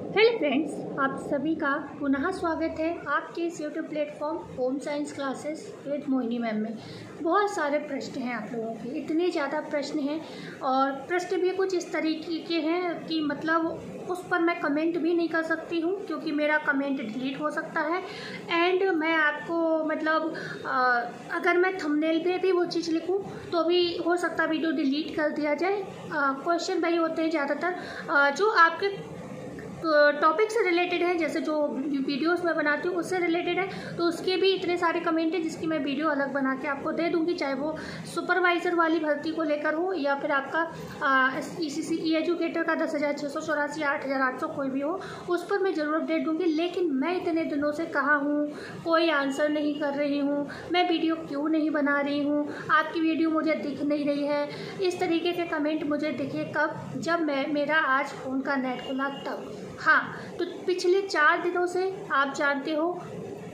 Hello friends, आप सभी का पुनः स्वागत है आपके इस YouTube platform home science classes with Mohini ma'am में। बहुत सारे प्रश्न हैं आप लोगों के, इतने ज़्यादा प्रश्न हैं और प्रश्न भी कुछ इस तरीके के हैं कि मतलब उस पर मैं कमेंट भी नहीं कर सकती हूँ क्योंकि मेरा कमेंट डिलीट हो सकता है। एंड मैं आपको मतलब अगर मैं थंबनेल पे भी वो चीज़ लिखूँ तो भी हो सकता है वीडियो डिलीट कर दिया जाए। क्वेश्चन वही होते हैं ज़्यादातर जो आपके टॉपिक से रिलेटेड है, जैसे जो वीडियोस मैं बनाती हूँ उससे रिलेटेड है, तो उसके भी इतने सारे कमेंट हैं जिसकी मैं वीडियो अलग बना के आपको दे दूँगी, चाहे वो सुपरवाइज़र वाली भर्ती को लेकर हो या फिर आपका ई एजुकेटर का 10,684 या 8,800 कोई भी हो, उस पर मैं ज़रूर अपडेट दूँगी। लेकिन मैं इतने दिनों से कहाँ हूँ, कोई आंसर नहीं कर रही हूँ, मैं वीडियो क्यों नहीं बना रही हूँ, आपकी वीडियो मुझे दिख नहीं रही है, इस तरीके के कमेंट मुझे दिखे कब, जब मेरा आज फ़ोन का नेट खुला तब। हाँ, तो पिछले 4 दिनों से आप जानते हो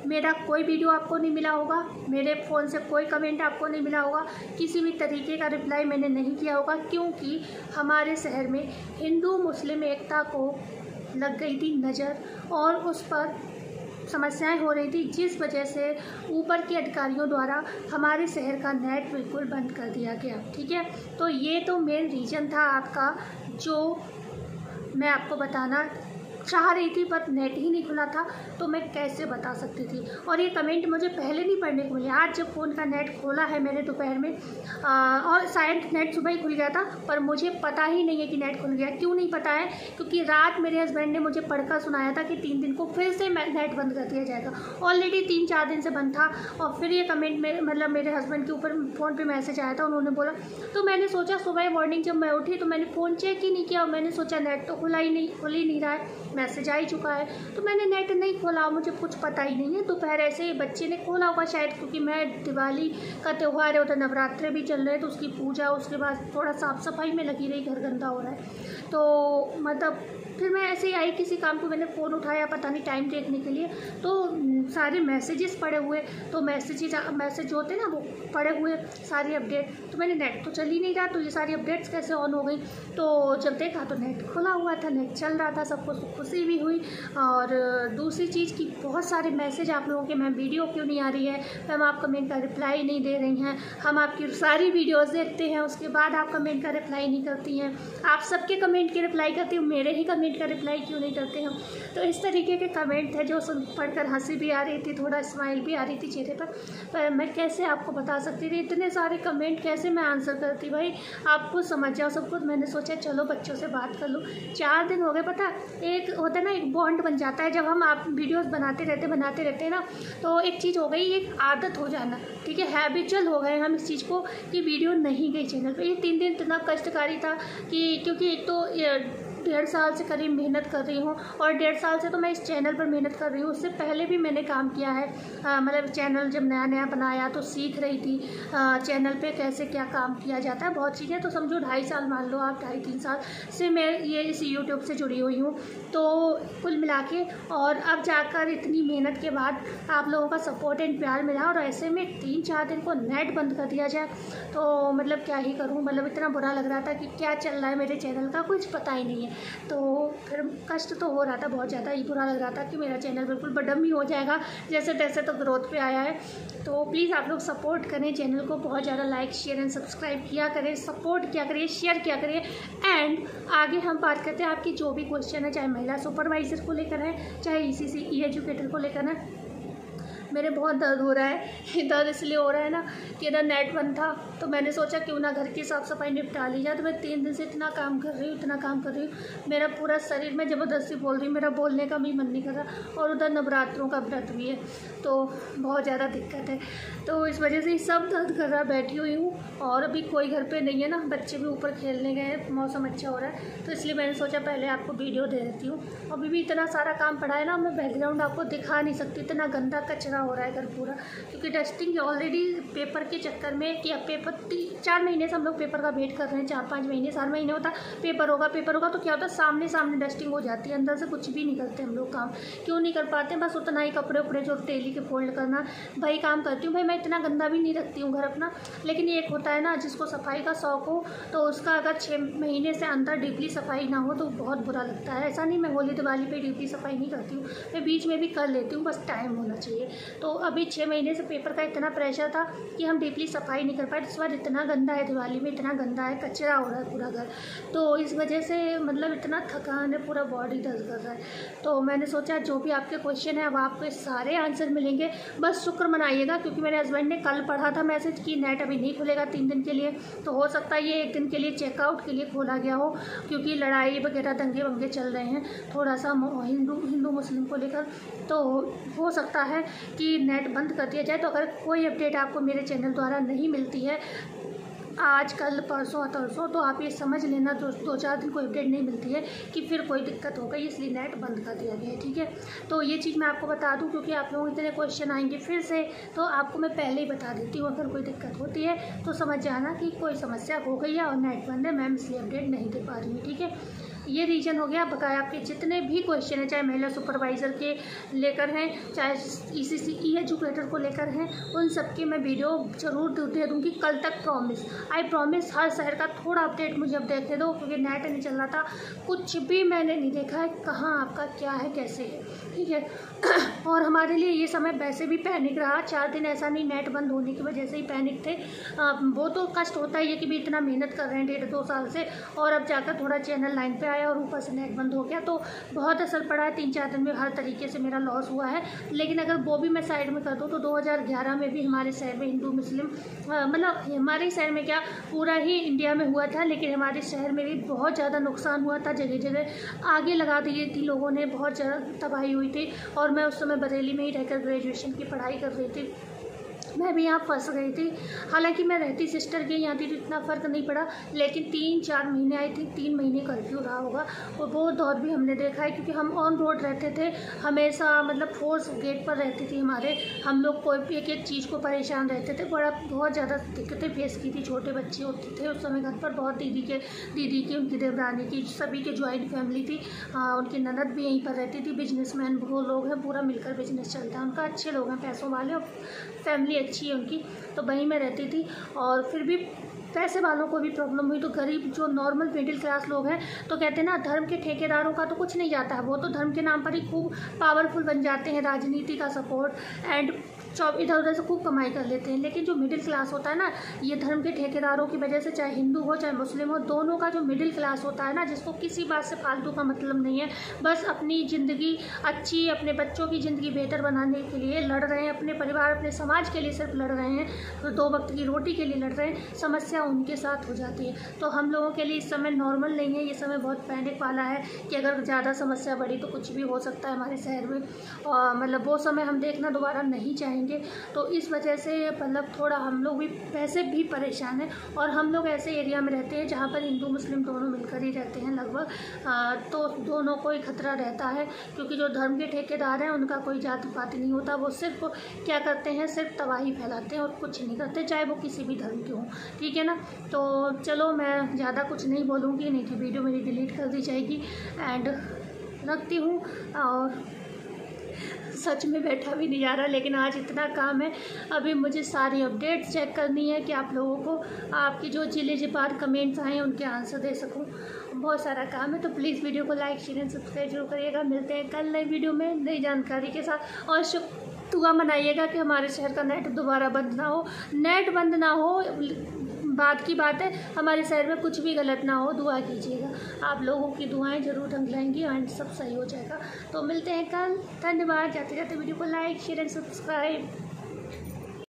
मेरा कोई वीडियो आपको नहीं मिला होगा, मेरे फ़ोन से कोई कमेंट आपको नहीं मिला होगा, किसी भी तरीके का रिप्लाई मैंने नहीं किया होगा क्योंकि हमारे शहर में हिंदू मुस्लिम एकता को लग गई थी नज़र और उस पर समस्याएं हो रही थी, जिस वजह से ऊपर के अधिकारियों द्वारा हमारे शहर का नेट बिल्कुल बंद कर दिया गया। ठीक है, तो ये तो मेन रीज़न था आपका जो मैं आपको बताना चाह रही थी, पर नेट ही नहीं खुला था तो मैं कैसे बता सकती थी। और ये कमेंट मुझे पहले नहीं पढ़ने को मिले, आज जब फ़ोन का नेट खोला है मैंने दोपहर में और शायद नेट सुबह ही खुल गया था, पर मुझे पता ही नहीं है कि नेट खुल गया। क्यों नहीं पता है? क्योंकि रात मेरे हस्बैंड ने मुझे पढ़कर सुनाया था कि 3 दिन को फिर से नेट बंद कर दिया जाएगा। ऑलरेडी 3-4 दिन से बंद था और फिर ये कमेंट मतलब मेरे हस्बैंड के ऊपर फ़ोन पर मैसेज आया था, उन्होंने बोला। तो मैंने सोचा सुबह मॉर्निंग जब मैं उठी तो मैंने फ़ोन चेक ही नहीं किया और मैंने सोचा नेट तो खुल ही नहीं रहा है, मैसेज आ ही चुका है, तो मैंने नेट नहीं खोला, मुझे कुछ पता ही नहीं है। दोपहर ऐसे ही बच्चे ने खोला होगा शायद, क्योंकि मैं दिवाली का त्यौहार है, उधर नवरात्रे भी चल रहे हैं तो उसकी पूजा, उसके बाद थोड़ा साफ़ सफाई में लगी रही, घर गंदा हो रहा है। तो मतलब फिर मैं ऐसे ही आई किसी काम को, मैंने फ़ोन उठाया पता नहीं टाइम देखने के लिए, तो सारे मैसेजेस पड़े हुए, तो मैसेज होते ना वो पड़े हुए सारी अपडेट, तो मैंने नेट तो चल ही नहीं रहा, तो ये सारी अपडेट्स कैसे ऑन हो गई। तो जब देखा तो नेट खुला हुआ था, नेट चल रहा था, सबको खुशी भी हुई। और दूसरी चीज़ की बहुत सारे मैसेज आप लोगों के, मैम वीडियो क्यों नहीं आ रही है, मैम आप कमेंट का रिप्लाई नहीं दे रही हैं, हम आपकी सारी वीडियोस देखते हैं उसके बाद आप कमेंट का रिप्लाई नहीं करती हैं, आप सबके कमेंट की रिप्लाई करती हूँ, मेरे ही कमेंट का रिप्लाई क्यों नहीं करते हम। तो इस तरीके के कमेंट थे जो पढ़कर हंसी भी आ रही थी, थोड़ा स्माइल भी आ रही थी चेहरे पर मैं कैसे आपको बता सकती थी इतने सारे कमेंट कैसे मैं आंसर करती। भाई आप कुछ समझ जाओ सब कुछ। मैंने सोचा चलो बच्चों से बात कर लूँ, 4 दिन हो गए, पता एक होता है ना, एक बॉन्ड बन जाता है जब हम आप वीडियोस बनाते रहते हैं ना, तो एक चीज़ हो गई, एक आदत हो जाना, ठीक है, हैबिचुअल हो गए हम इस चीज़ को कि वीडियो नहीं गई चैनल पे। ये 3 दिन इतना कष्टकारी था कि क्योंकि एक तो 1.5 साल से करीब मेहनत कर रही हूँ और 1.5 साल से तो मैं इस चैनल पर मेहनत कर रही हूँ, उससे पहले भी मैंने काम किया है। मतलब चैनल जब नया बनाया तो सीख रही थी चैनल पे कैसे क्या काम किया जाता है, बहुत चीज़ें, तो समझो 2.5 साल मान लो आप, 2.5-3 साल से मैं ये इस यूट्यूब से जुड़ी हुई हूँ। तो कुल मिला के और अब जाकर इतनी मेहनत के बाद आप लोगों का सपोर्ट एंड प्यार मिला और ऐसे में 3-4 दिन को नेट बंद कर दिया जाए तो मतलब क्या ही करूँ, मतलब इतना बुरा लग रहा था कि क्या चल रहा है मेरे चैनल का कुछ पता ही नहीं है। तो फिर कष्ट तो हो रहा था, बहुत ज़्यादा ही बुरा लग रहा था कि मेरा चैनल बिल्कुल बडम ही हो जाएगा, जैसे तैसे तो ग्रोथ पे आया है। तो प्लीज़ आप लोग सपोर्ट करें चैनल को, बहुत ज़्यादा लाइक शेयर एंड सब्सक्राइब किया करें, सपोर्ट किया करिए, शेयर किया करिए। एंड आगे हम बात करते हैं आपकी जो भी क्वेश्चन है, चाहे महिला सुपरवाइज़र को लेकर है, चाहे ई एजुकेटर को लेकर है। मेरे बहुत दर्द हो रहा है, दर्द इसलिए हो रहा है ना कि इधर नेट बंद था तो मैंने सोचा क्यों ना घर की साफ़ सफाई निपटा ली जाए। तो मैं 3 दिन से इतना काम कर रही हूँ, मेरा पूरा शरीर में ज़बरदस्ती बोल रही हूँ, मेरा बोलने का भी मन नहीं कर रहा और उधर नवरात्रों का व्रत भी है तो बहुत ज़्यादा दिक्कत है। तो इस वजह से सब दर्द कर रहा, बैठी हुई हूँ और अभी कोई घर पर नहीं है ना, बच्चे भी ऊपर खेलने गए, मौसम अच्छा हो रहा है, तो इसलिए मैंने सोचा पहले आपको वीडियो दे देती हूँ। अभी भी इतना सारा काम पड़ा है ना, मैं बैकग्राउंड आपको दिखा नहीं सकती, इतना गंदा कचरा हो रहा है घर पूरा, क्योंकि डस्टिंग ऑलरेडी पेपर के चक्कर में कि अब पेपर 4 महीने से हम लोग पेपर का वेट कर रहे हैं, 4-5 महीने, 4 महीने होता पेपर होगा तो क्या होता है सामने डस्टिंग हो जाती है, अंदर से कुछ भी नहीं करते हम लोग काम। क्यों नहीं कर पाते? बस उतना ही कपड़े उपड़े जो डेली के फोल्ड करना, भाई काम करती हूँ भाई, मैं इतना गंदा भी नहीं रखती हूँ घर अपना। लेकिन एक होता है ना जिसको सफाई का शौक हो, तो उसका अगर 6 महीने से अंदर डीपली सफाई ना हो तो बहुत बुरा लगता है। ऐसा नहीं मैं होली दिवाली पे डीपली सफाई नहीं करती हूँ, मैं बीच में भी कर लेती हूँ, बस टाइम होना चाहिए। तो अभी 6 महीने से पेपर का इतना प्रेशर था कि हम डीपली सफाई नहीं कर पाए। इस बार इतना गंदा है, दिवाली में इतना गंदा है, कचरा हो रहा है पूरा घर, तो इस वजह से मतलब इतना थकान है, पूरा बॉडी दर्द कर रहा है। तो मैंने सोचा जो भी आपके क्वेश्चन है अब आपको सारे आंसर मिलेंगे, बस शुक्र मनाइएगा, क्योंकि मेरे हस्बैंड ने कल पढ़ा था मैसेज कि नेट अभी नहीं खुलेगा 3 दिन के लिए। तो हो सकता है ये 1 दिन के लिए चेकआउट के लिए खोला गया हो, क्योंकि लड़ाई वगैरह दंगे वंगे चल रहे हैं थोड़ा सा हिंदू मुस्लिम को लेकर, तो हो सकता है कि नेट बंद कर दिया जाए। तो अगर कोई अपडेट आपको मेरे चैनल द्वारा नहीं मिलती है आज कल परसों और तरसों, तो आप ये समझ लेना 2-4 दिन कोई अपडेट नहीं मिलती है कि फिर कोई दिक्कत हो गई, इसलिए नेट बंद कर दिया गया है, ठीक है। तो ये चीज़ मैं आपको बता दूं, क्योंकि आप लोगों इतने क्वेश्चन आएंगे फिर से, तो आपको मैं पहले ही बता देती हूँ। अगर कोई दिक्कत होती है तो समझ जाना कि कोई समस्या हो गई है और नेट बंद है, मैम इसलिए अपडेट नहीं दे पा रही हूँ, ठीक है। ये रीज़न हो गया। बकाया आपके जितने भी क्वेश्चन हैं, चाहे महिला सुपरवाइज़र के लेकर हैं, चाहे ECC एजुकेटर को लेकर हैं, उन सब की मैं वीडियो ज़रूर दे दूँगी कल तक, प्रॉमिस, आई प्रॉमिस। हर शहर का थोड़ा अपडेट मुझे अब देख दो, क्योंकि नेट नहीं चल रहा था, कुछ भी मैंने नहीं देखा है कहाँ आपका क्या है कैसे है, ठीक है। और हमारे लिए ये समय वैसे भी पैनिक रहा, 4 दिन ऐसा नहीं नेट बंद होने की वजह से ही पैनिक थे। वो तो कष्ट होता ही है कि भी इतना मेहनत कर रहे हैं 1.5-2 साल से, और अब जाकर थोड़ा चैनल लाइन पे आया और ऊपर से नेट बंद हो गया, तो बहुत असर पड़ा है। 3-4 दिन में हर तरीके से मेरा लॉस हुआ है। लेकिन अगर वो भी मैं साइड में कर दूँ तो 2011 में भी हमारे शहर में हिंदू मुस्लिम मतलब हमारे शहर में क्या पूरा ही इंडिया में हुआ था, लेकिन हमारे शहर में भी बहुत ज़्यादा नुकसान हुआ था, जगह जगह आगे लगा दी थी लोगों ने, बहुत ज़्यादा तबाही हुई थी। और मैं उस समय बरेली में ही रहकर ग्रेजुएशन की पढ़ाई कर रही थी, मैं भी यहाँ फंस गई थी। हालांकि मैं रहती सिस्टर के यहाँ थी तो इतना फ़र्क नहीं पड़ा, लेकिन 3-4 महीने आई थी, 3 महीने कर्फ्यू रहा होगा, और वो दौर भी हमने देखा है, क्योंकि हम ऑन रोड रहते थे हमेशा, मतलब फोर्स गेट पर रहती थी हमारे, हम लोग कोई एक चीज़ को परेशान रहते थे, बहुत ज़्यादा दिक्कतें फेस की थी। छोटे बच्चे होते थे उस समय घर पर, बहुत दीदी की उनकी देवरानी की सभी के जॉइंट फैमिली थी। उनकी ननद भी यहीं पर रहती थी, बिजनेसमैन वो लोग हैं, पूरा मिलकर बिजनेस चलता है उनका, अच्छे लोग हैं, पैसों वाले, और फैमिली अच्छी है उनकी, तो वहीं मैं रहती थी। और फिर भी पैसे वालों को भी प्रॉब्लम हुई, तो गरीब जो नॉर्मल मिडिल क्लास लोग हैं, तो कहते हैं ना धर्म के ठेकेदारों का तो कुछ नहीं जाता है, वो तो धर्म के नाम पर ही खूब पावरफुल बन जाते हैं, राजनीति का सपोर्ट एंड इधर उधर से खूब कमाई कर लेते हैं। लेकिन जो मिडिल क्लास होता है ना, ये धर्म के ठेकेदारों की वजह से, चाहे हिंदू हो चाहे मुस्लिम हो, दोनों का जो मिडिल क्लास होता है ना, जिसको किसी बात से फालतू का मतलब नहीं है, बस अपनी ज़िंदगी अच्छी, अपने बच्चों की ज़िंदगी बेहतर बनाने के लिए लड़ रहे हैं, अपने परिवार अपने समाज के लिए सिर्फ लड़ रहे हैं, तो 2 वक्त की रोटी के लिए लड़ रहे हैं, समस्या उनके साथ हो जाती है। तो हम लोगों के लिए इस समय नॉर्मल नहीं है, ये समय बहुत पैनिक वाला है कि अगर ज़्यादा समस्या बढ़ी तो कुछ भी हो सकता है हमारे शहर में, और मतलब वो समय हम देखना दोबारा नहीं चाहेंगे। तो इस वजह से मतलब थोड़ा हम लोग भी वैसे भी परेशान हैं, और हम लोग ऐसे एरिया में रहते हैं जहाँ पर हिंदू मुस्लिम दोनों मिलकर ही रहते हैं लगभग, तो दोनों को ही खतरा रहता है, क्योंकि जो धर्म के ठेकेदार हैं उनका कोई जाति पाति नहीं होता, वो सिर्फ क्या करते हैं, सिर्फ तबाही फैलाते हैं और कुछ नहीं करते, चाहे वो किसी भी धर्म के हों, ठीक है ना। तो चलो मैं ज़्यादा कुछ नहीं बोलूँगी, नहीं तो वीडियो मेरी डिलीट कर दी जाएगी। एंड रखती हूँ, और सच में बैठा भी नहीं जा रहा, लेकिन आज इतना काम है, अभी मुझे सारी अपडेट्स चेक करनी है कि आप लोगों को आपकी जो जिले-जिपार कमेंट्स आए हैं उनके आंसर दे सकूं, बहुत सारा काम है। तो प्लीज़ वीडियो को लाइक शेयर एंड सब्सक्राइब जरूर करिएगा। मिलते हैं कल नई वीडियो में नई जानकारी के साथ, और दुआ मनाइएगा कि हमारे शहर का नेट दोबारा बंद ना हो, नेट बंद ना हो, बात की बात है, हमारे शहर में कुछ भी गलत ना हो, दुआ कीजिएगा, आप लोगों की दुआएं जरूर ढंग लाएंगी एंड सब सही हो जाएगा। तो मिलते हैं कल, धन्यवाद। जाते जाते वीडियो को लाइक शेयर एंड सब्सक्राइब।